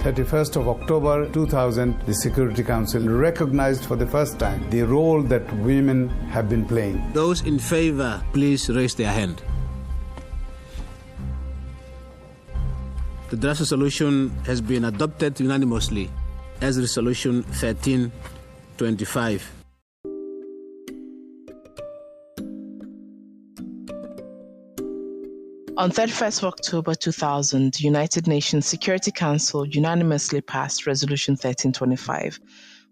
31st of October 2000, the Security Council recognized for the first time the role that women have been playing. Those in favor, please raise their hand. The draft resolution has been adopted unanimously as Resolution 1325. On 31st of October 2000, the United Nations Security Council unanimously passed Resolution 1325,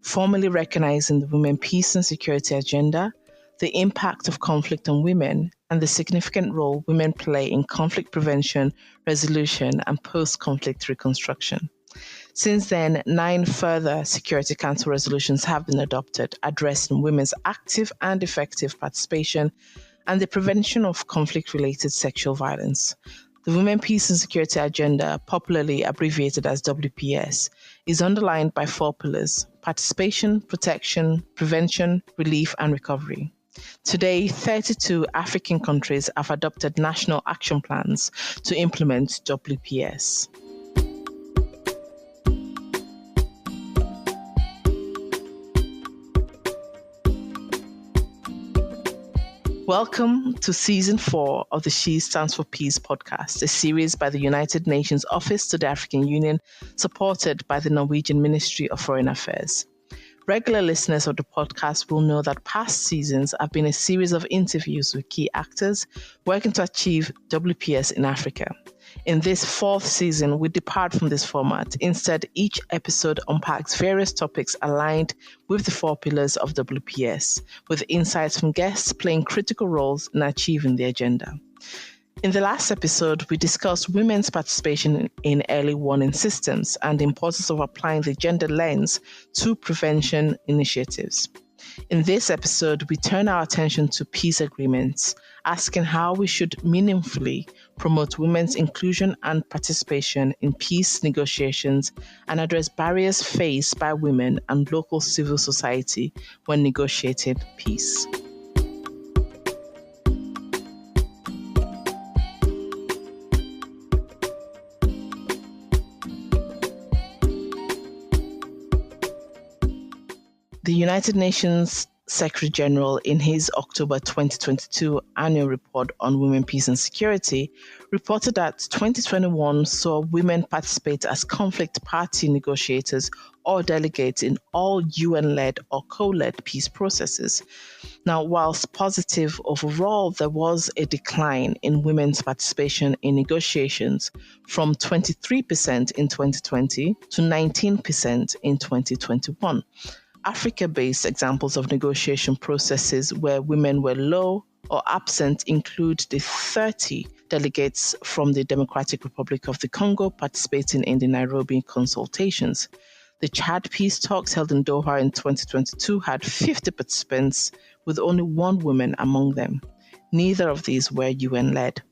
formally recognizing the Women, Peace and Security Agenda, the impact of conflict on women, and the significant role women play in conflict prevention, resolution, and post-conflict reconstruction. Since then, 9 further Security Council resolutions have been adopted, addressing women's active and effective participation and the prevention of conflict-related sexual violence. The Women, Peace and Security Agenda, popularly abbreviated as WPS, is underlined by 4 pillars: participation, protection, prevention, relief, and recovery. Today, 32 African countries have adopted national action plans to implement WPS. Welcome to Season 4 of the She Stands for Peace podcast, a series by the United Nations Office to the African Union, supported by the Norwegian Ministry of Foreign Affairs. Regular listeners of the podcast will know that past seasons have been a series of interviews with key actors working to achieve WPS in Africa. In this 4th season, we depart from this format. Instead, each episode unpacks various topics aligned with the 4 pillars of WPS, with insights from guests playing critical roles in achieving the agenda. In the last episode, we discussed women's participation in early warning systems and the importance of applying the gender lens to prevention initiatives. In this episode, we turn our attention to peace agreements, asking how we should meaningfully promote women's inclusion and participation in peace negotiations and address barriers faced by women and local civil society when negotiating peace. The United Nations Secretary General, in his October 2022 annual report on women, peace and security, reported that 2021 saw women participate as conflict party negotiators or delegates in all UN-led or co-led peace processes. Now, whilst positive overall, there was a decline in women's participation in negotiations from 23% in 2020 to 19% in 2021. Africa-based examples of negotiation processes where women were low or absent include the 30 delegates from the Democratic Republic of the Congo participating in the Nairobi consultations. The Chad peace talks held in Doha in 2022 had 50 participants, with only 1 woman among them. Neither of these were UN-led.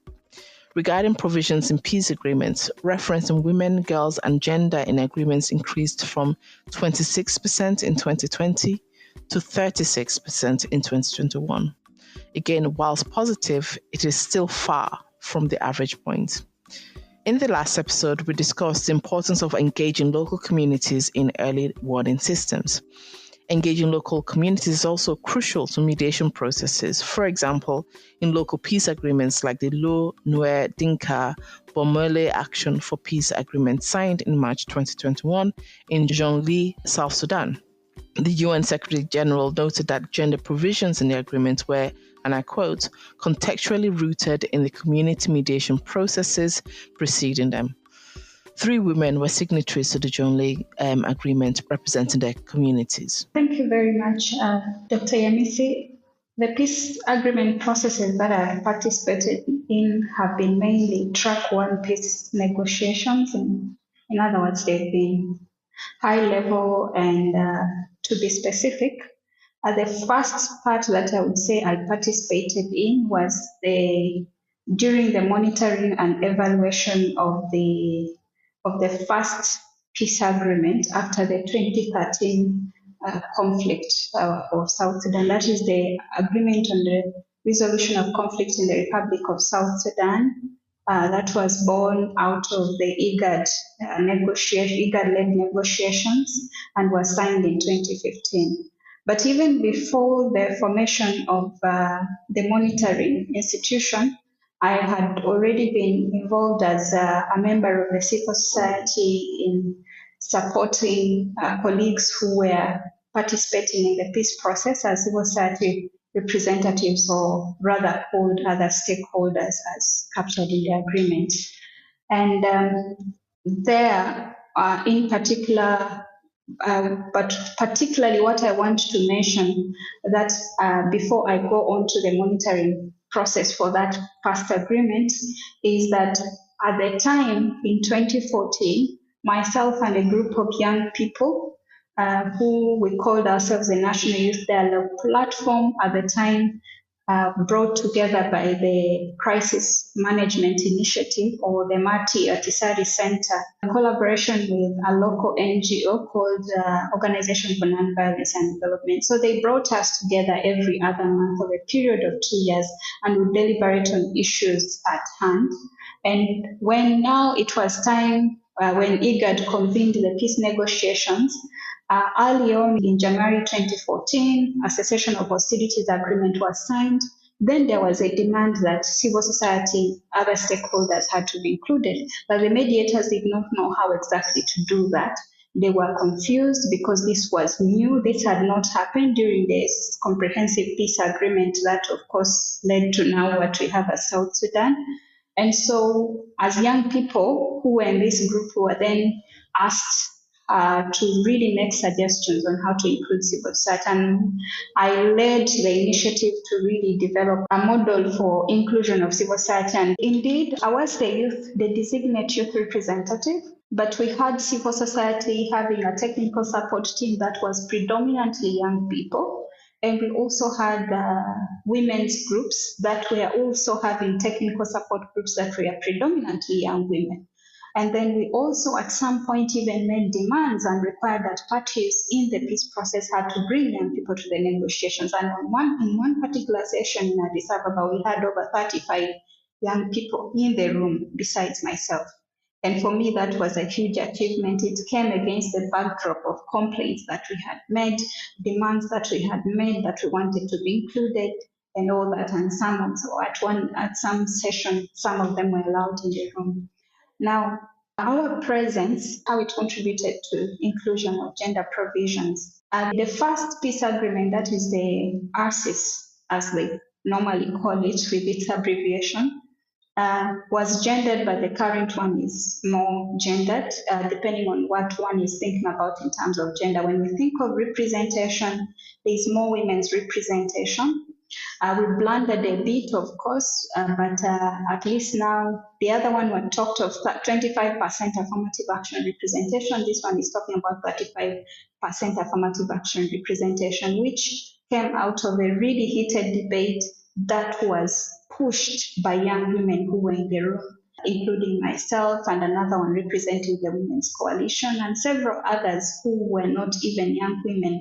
Regarding provisions in peace agreements, referencing women, girls, and gender in agreements increased from 26% in 2020 to 36% in 2021. Again, whilst positive, it is still far from the average point. In the last episode, we discussed the importance of engaging local communities in early warning systems. Engaging local communities is also crucial to mediation processes. For example, in local peace agreements like the Lo Nuer-Dinka Bomule Action for Peace Agreement signed in March 2021 in Jonglei, South Sudan. The UN Secretary General noted that gender provisions in the agreement were, and I quote, contextually rooted in the community mediation processes preceding them. 3 women were signatories to the Jonglei agreement representing their communities. Thank you very much, Dr. Yamisi. The peace agreement processes that I have participated in have been mainly track 1 peace negotiations. In other words, they've been high level and to be specific. The first part that I would say I participated in was during the monitoring and evaluation of the first peace agreement after the 2013 conflict of South Sudan. That is the agreement on the resolution of conflict in the Republic of South Sudan that was born out of the IGAD-led negotiations and was signed in 2015. But even before the formation of the monitoring institution, I had already been involved as a member of the civil society in supporting colleagues who were participating in the peace process as civil society representatives, or rather called other stakeholders as captured in the agreement. And there, in particular, but particularly what I want to mention that before I go on to the monitoring process for that past agreement is that at the time in 2014, myself and a group of young people who we called ourselves the National Youth Dialogue Platform at the time, brought together by the Crisis Management Initiative, or the Mati Atisari Center, in collaboration with a local NGO called Organization for Nonviolence and Development. So they brought us together every other month over a period of 2 years and would deliberate on issues at hand. And when now it was time, when IGAD convened the peace negotiations, early on in January 2014, a cessation of hostilities agreement was signed. Then there was a demand that civil society, other stakeholders had to be included, but the mediators did not know how exactly to do that. They were confused because this was new. This had not happened during this comprehensive peace agreement that, of course, led to now what we have as South Sudan. And so, as young people who were in this group, who were then asked to really make suggestions on how to include civil society. And I led the initiative to really develop a model for inclusion of civil society. And indeed, I was the designate youth representative, but we had civil society having a technical support team that was predominantly young people. And we also had women's groups that were also having technical support groups that were predominantly young women. And then we also at some point even made demands and required that parties in the peace process had to bring young people to the negotiations. And in one particular session in Addis Ababa, we had over 35 young people in the room besides myself. And for me, that was a huge achievement. It came against the backdrop of complaints that we had made, demands that we had made that we wanted to be included, and all that. And at some session, some of them were allowed in the room. Now, our presence, how it contributed to inclusion of gender provisions. The first peace agreement, that is the RCIS, as they normally call it with its abbreviation, was gendered, but the current one is more gendered, depending on what one is thinking about in terms of gender. When we think of representation, there's more women's representation. We blundered a bit, of course, but at least now the other one we talked of 25% affirmative action representation. This one is talking about 35% affirmative action representation, which came out of a really heated debate that was pushed by young women who were in the room, including myself and another one representing the Women's Coalition and several others who were not even young women.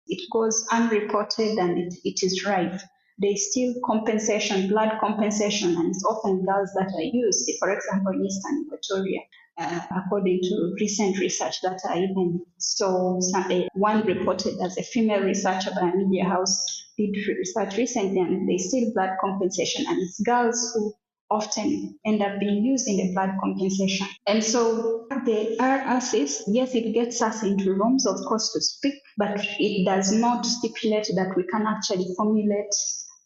It goes unreported and it is rife. There's still compensation, blood compensation, and it's often girls that are used. For example, in Eastern Equatoria, according to recent research that I even saw, one reported as a female researcher by a media house did research recently, and there's still blood compensation, and it's girls who often end up being used in the blood compensation. And so the RRCs, yes, it gets us into rooms, of course, to speak, but it does not stipulate that we can actually formulate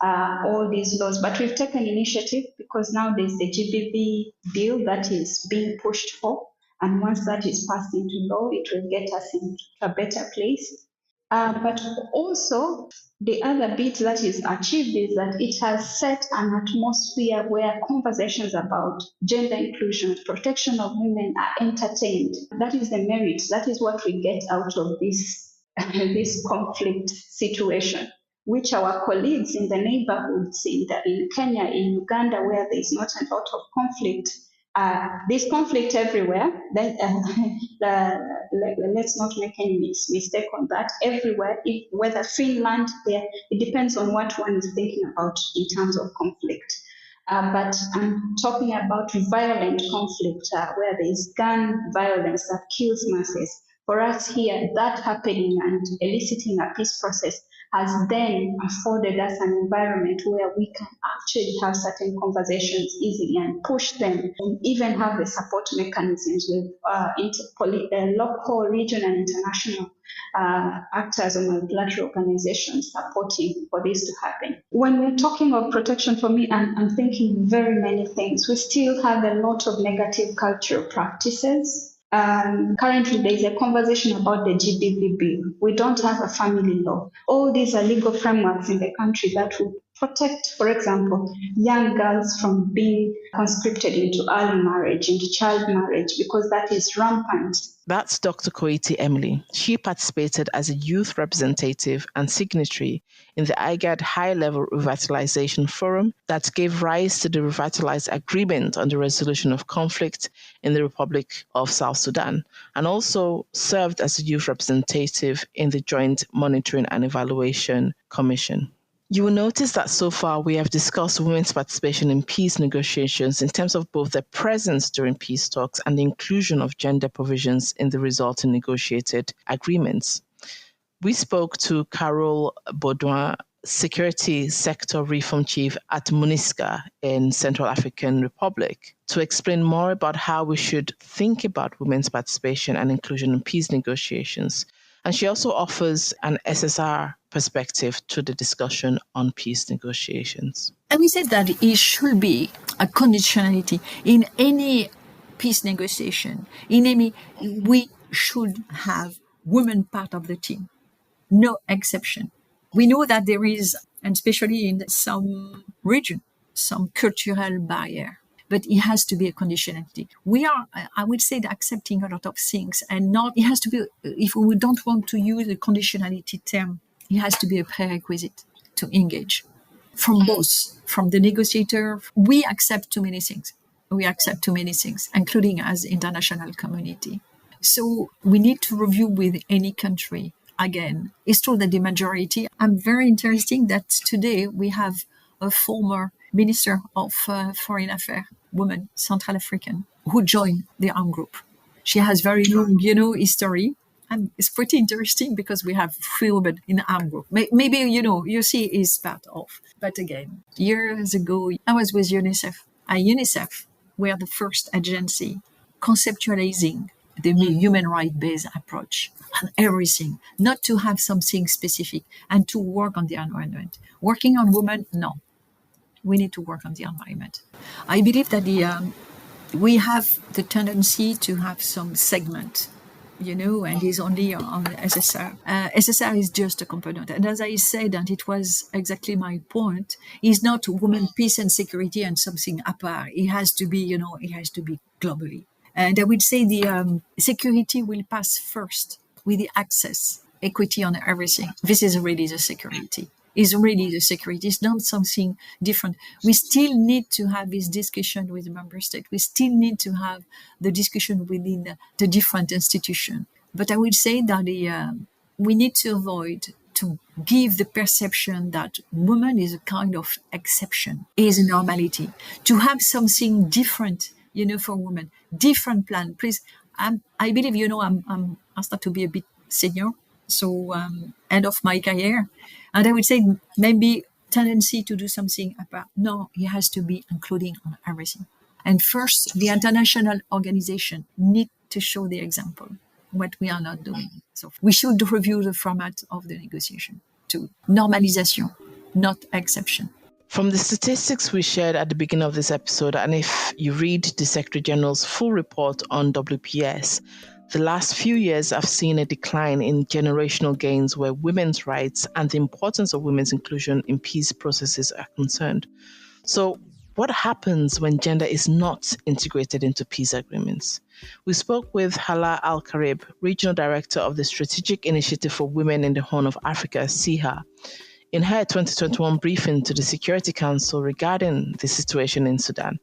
all these laws. But we've taken initiative because now there's the GBV bill that is being pushed for. And once that is passed into law, it will get us into a better place. But also, the other bit that is achieved is that it has set an atmosphere where conversations about gender inclusion, protection of women are entertained. That is the merit. That is what we get out of this, this conflict situation, which our colleagues in the neighborhoods in Kenya, in Uganda, where there is not a lot of conflict, there's conflict everywhere. Let's not make any mistake on that. Everywhere, whether Finland, it depends on what one is thinking about in terms of conflict. But I'm talking about violent conflict where there is gun violence that kills masses. For us here, that happening and eliciting a peace process has then afforded us an environment where we can actually have certain conversations easily and push them, and even have the support mechanisms with local, regional, and international actors or multilateral organizations supporting for this to happen. When we're talking of protection, for me, I'm thinking very many things. We still have a lot of negative cultural practices. Currently, there is a conversation about the GBV bill. We don't have a family law. All these are legal frameworks in the country that would protect, for example, young girls from being conscripted into early marriage, into child marriage, because that is rampant. That's Dr. Koiti Emily. She participated as a youth representative and signatory in the IGAD High-Level Revitalization Forum that gave rise to the Revitalized Agreement on the Resolution of Conflict in the Republic of South Sudan, and also served as a youth representative in the Joint Monitoring and Evaluation Commission. You will notice that so far we have discussed women's participation in peace negotiations in terms of both their presence during peace talks and the inclusion of gender provisions in the resulting negotiated agreements. We spoke to Carol Baudouin, Security Sector Reform Chief at MINUSCA in Central African Republic, to explain more about how we should think about women's participation and inclusion in peace negotiations. And she also offers an SSR perspective to the discussion on peace negotiations. And we said that it should be a conditionality in any peace negotiation. We should have women part of the team, no exception. We know that there is, and especially in some region, some cultural barrier. But it has to be a conditionality. We are, I would say, accepting a lot of things, and not, it has to be, if we don't want to use the conditionality term, it has to be a prerequisite to engage. From both, from the negotiator, we accept too many things. We accept too many things, including as international community. So we need to review with any country. Again, it's true that the majority, I'm very interested that today we have a former Minister of Foreign Affairs, woman, Central African, who joined the armed group. She has very long, history. And it's pretty interesting because we have three women in the armed group. Maybe, you see is part of. But again, years ago, I was with UNICEF. At UNICEF, we are the first agency conceptualizing the human rights-based approach on everything, not to have something specific and to work on the environment. Working on women, no. We need to work on the environment. I believe that we have the tendency to have some segment, and is only on SSR. SSR is just a component. And as I said, and it was exactly my point, is not women, peace and security and something apart. It has to be, it has to be globally. And I would say the security will pass first with the access, equity on everything. This is really the security. Is really the security. It's not something different. We still need to have this discussion with the member state. We still need to have the discussion within the different institutions. But I would say that we need to avoid to give the perception that woman is a kind of exception, is a normality. To have something different, for women, different plan. Please, I believe, I start to be a bit senior. So end of my career. And I would say maybe tendency to do something about, no, it has to be including on everything. And first, the international organization need to show the example, what we are not doing. So we should review the format of the negotiation to normalization, not exception. From the statistics we shared at the beginning of this episode, and if you read the Secretary General's full report on WPS, the last few years have seen a decline in generational gains where women's rights and the importance of women's inclusion in peace processes are concerned. So what happens when gender is not integrated into peace agreements? We spoke with Halal Al Karib, Regional Director of the Strategic Initiative for Women in the Horn of Africa, SIHA, in her 2021 briefing to the Security Council regarding the situation in Sudan.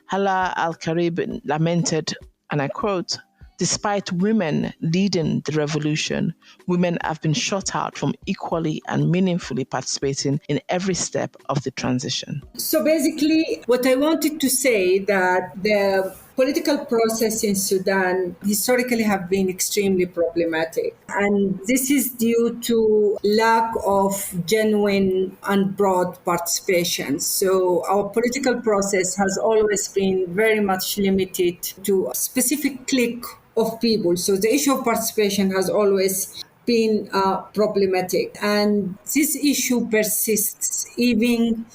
Halal Al Karib lamented, and I quote, Despite women leading the revolution, women have been shut out from equally and meaningfully participating in every step of the transition. So basically, what I wanted to say that the political process in Sudan historically have been extremely problematic. And this is due to lack of genuine and broad participation. So our political process has always been very much limited to a specific clique of people. So the issue of participation has always been problematic, and this issue persists even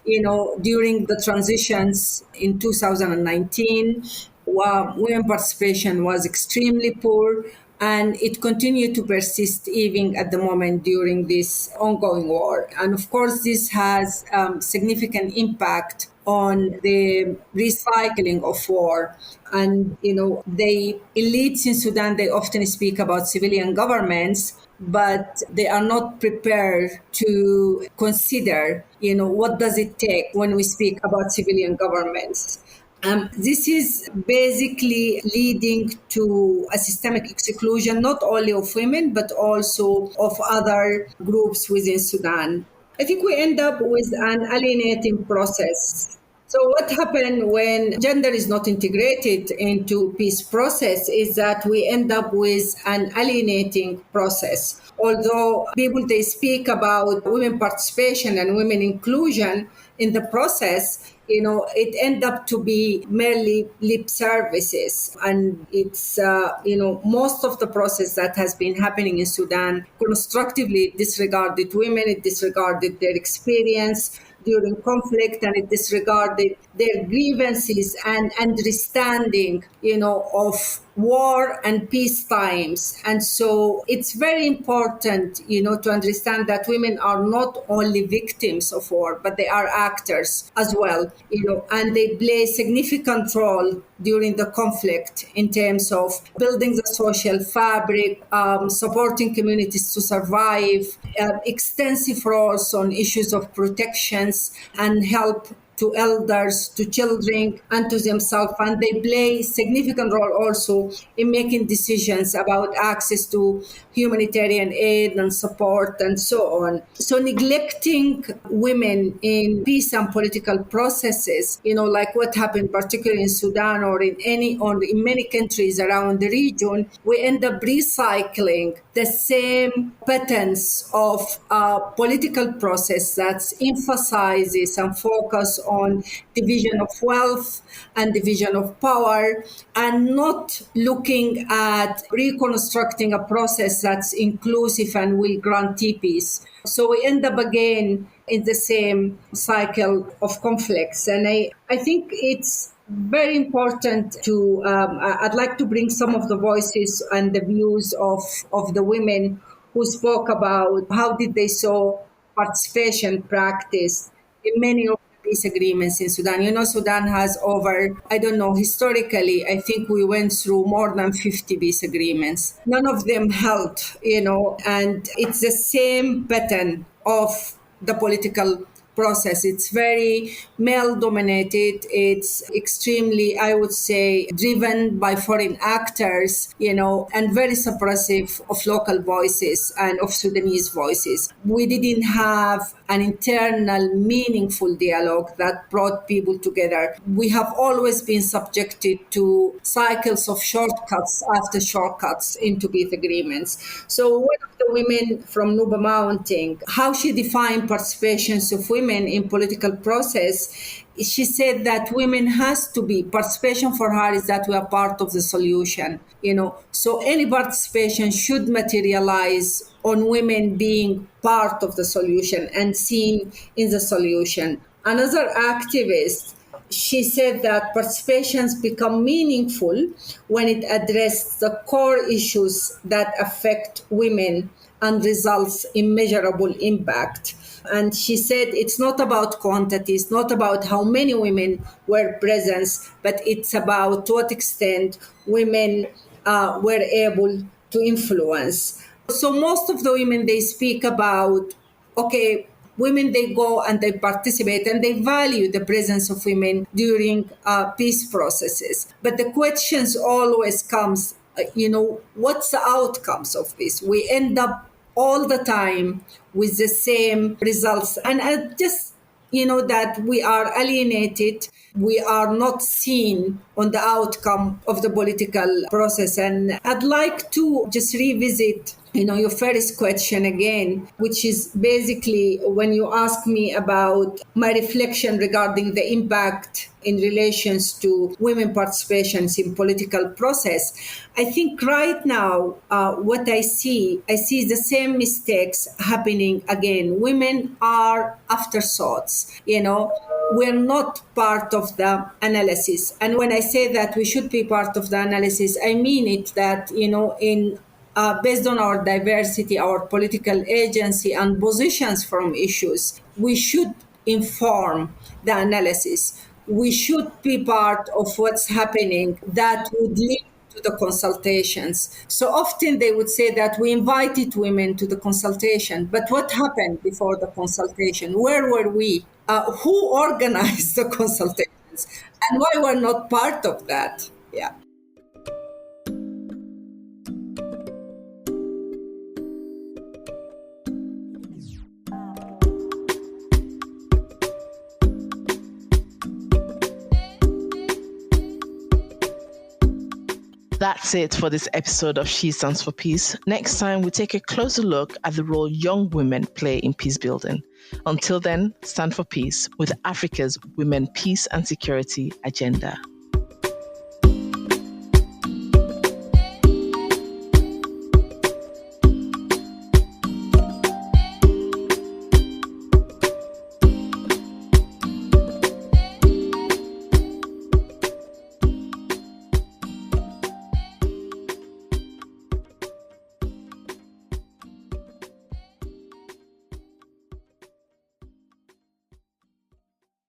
during the transitions in 2019. Women participation was extremely poor, and it continued to persist even at the moment during this ongoing war. And of course, this has significant impact on the recycling of war. And, the elites in Sudan, they often speak about civilian governments, but they are not prepared to consider, what does it take when we speak about civilian governments. This is basically leading to a systemic exclusion, not only of women, but also of other groups within Sudan. I think we end up with an alienating process. So what happens when gender is not integrated into peace process is that we end up with an alienating process. Although people, they speak about women participation and women inclusion in the process, it end up to be merely lip services. And it's, most of the process that has been happening in Sudan constructively disregarded women, it disregarded their experience during conflict, and it disregarded their grievances and understanding, of war and peace times. And so it's very important, to understand that women are not only victims of war, but they are actors as well, and they play a significant role during the conflict in terms of building the social fabric, supporting communities to survive, extensive roles on issues of protections and help to elders, to children, and to themselves. And they play significant role also in making decisions about access to humanitarian aid and support and so on. So neglecting women in peace and political processes, like what happened particularly in Sudan or in many countries around the region, we end up recycling the same patterns of political process that emphasizes and focus on division of wealth and division of power, and not looking at reconstructing a process that's inclusive and will guarantee peace. So we end up again in the same cycle of conflicts. And I think it's very important to, I'd like to bring some of the voices and the views of the women who spoke about how did they saw participation practice in many of peace agreements in Sudan. Sudan has historically, I think we went through more than 50 peace agreements. None of them held, and it's the same pattern of the political process. It's very male dominated. It's extremely, I would say, driven by foreign actors, and very suppressive of local voices and of Sudanese voices. We didn't have an internal, meaningful dialogue that brought people together. We have always been subjected to cycles of shortcuts after shortcuts into peace agreements. So one of the women from Nuba Mountain, how she defined participations of women in political process, she said that women has to be, participation for her is that we are part of the solution, So any participation should materialize on women being part of the solution and seen in the solution. Another activist, she said that participations become meaningful when it addresses the core issues that affect women and results in measurable impact. And she said it's not about quantity, it's not about how many women were present, but it's about to what extent women were able to influence. So most of the women, they speak about, women, they go and they participate and they value the presence of women during peace processes. But the questions always comes what's the outcomes of this? We end up all the time with the same results. And that we are alienated, we are not seen on the outcome of the political process. And I'd like to just revisit your first question again, which is basically when you ask me about my reflection regarding the impact in relations to women participations in political process. I think right now, what I see the same mistakes happening again. Women are afterthoughts, we're not part of the analysis. And when I say that we should be part of the analysis, I mean it that, based on our diversity, our political agency, and positions from issues, we should inform the analysis. We should be part of what's happening that would lead to the consultations. So often they would say that we invited women to the consultation, but what happened before the consultation? Where were we? Who organized the consultations? And why we're not part of that? Yeah. That's it for this episode of She Stands for Peace. Next time, we take a closer look at the role young women play in peace building. Until then, stand for peace with Africa's Women, Peace and Security Agenda.